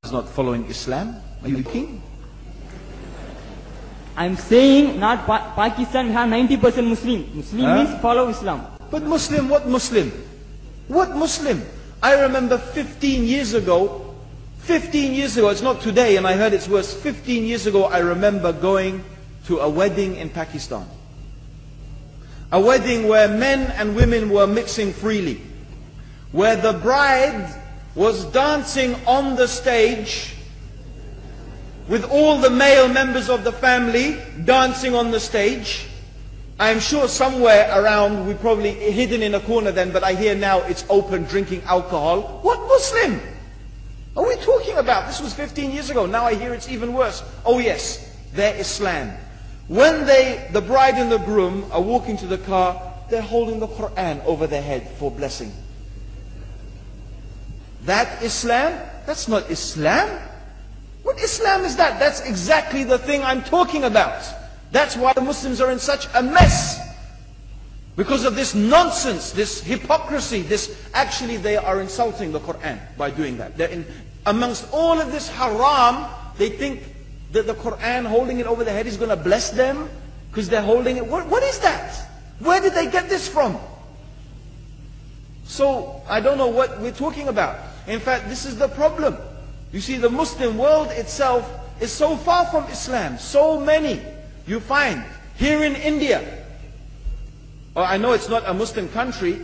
is not following Islam? Are you kidding? I'm saying not Pakistan, we have 90% Muslim. Muslim means follow Islam. But Muslim, what Muslim? What Muslim? I remember 15 years ago, it's not today and I heard it's worse, 15 years ago I remember going to a wedding in Pakistan. A wedding where men and women were mixing freely. Where the bride was dancing on the stage with all the male members of the family dancing on the stage. I'm sure somewhere around, we probably hidden in a corner then, but I hear now it's open, drinking alcohol. What Muslim are we talking about? This was 15 years ago. Now I hear it's even worse. Oh yes, they're Islam. When the bride and the groom are walking to the car, they're holding the Quran over their head for blessing. That Islam? That's not Islam. What Islam is that? That's exactly the thing I'm talking about. That's why the Muslims are in such a mess. Because of this nonsense, this hypocrisy, actually they are insulting the Quran by doing that. Amongst all of this haram, they think that the Quran, holding it over their head, is going to bless them because they're holding it. What is that? Where did they get this from? So, I don't know what we're talking about. In fact, this is the problem. You see, the Muslim world itself is so far from Islam. So many you find here in India. Well, I know it's not a Muslim country,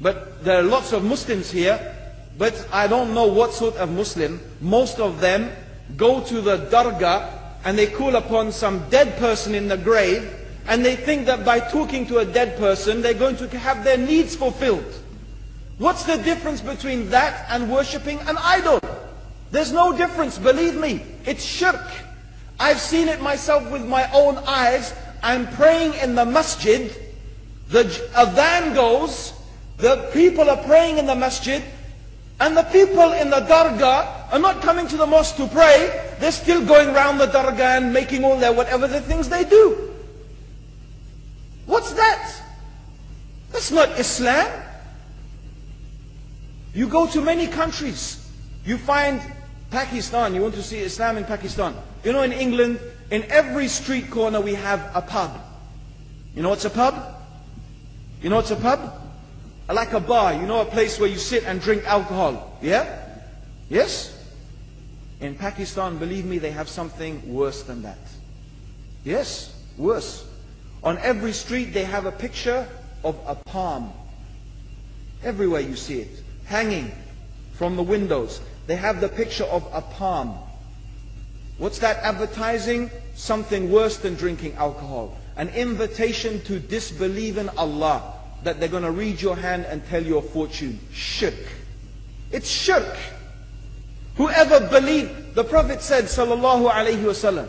but there are lots of Muslims here. But I don't know what sort of Muslim. Most of them go to the dargah and they call upon some dead person in the grave, and they think that by talking to a dead person they're going to have their needs fulfilled. What's the difference between that and worshipping an idol? There's no difference, believe me. It's shirk. I've seen it myself with my own eyes. I'm praying in the masjid, the adhan goes, the people are praying in the masjid, and the people in the dargah are not coming to the mosque to pray. They're still going around the dargah and making all their whatever the things they do. What's that? That's not Islam. You go to many countries, you find Pakistan, you want to see Islam in Pakistan. You know, in England, in every street corner we have a pub. You know what's a pub? You know what's a pub? Like a bar, you know, a place where you sit and drink alcohol. Yeah? Yes? In Pakistan, believe me, they have something worse than that. Yes, worse. On every street they have a picture of a palm. Everywhere you see it, hanging from the windows. They have the picture of a palm. What's that advertising? Something worse than drinking alcohol. An invitation to disbelieve in Allah. That they're going to read your hand and tell your fortune. Shirk. It's shirk. Whoever believed, the Prophet said, sallallahu alayhi wasallam,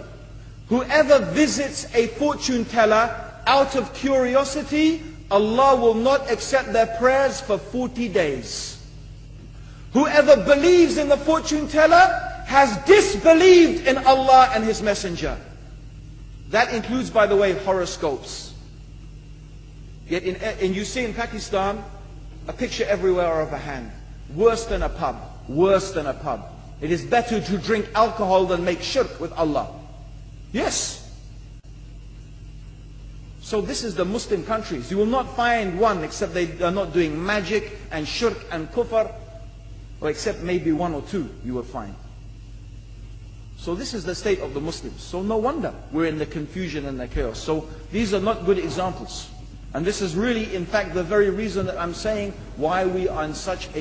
whoever visits a fortune teller out of curiosity, Allah will not accept their prayers for 40 days. Whoever believes in the fortune teller has disbelieved in Allah and His Messenger. That includes, by the way, horoscopes. Yet and you see in Pakistan a picture everywhere of a hand. Worse than a pub. Worse than a pub. It is better to drink alcohol than make shirk with Allah. Yes. So this is the Muslim countries. You will not find one except they are not doing magic and shirk and kufr, or except maybe one or two you will find. So this is the state of the Muslims. So no wonder we're in the confusion and the chaos. So these are not good examples. And this is really, in fact, the very reason that I'm saying why we are in such a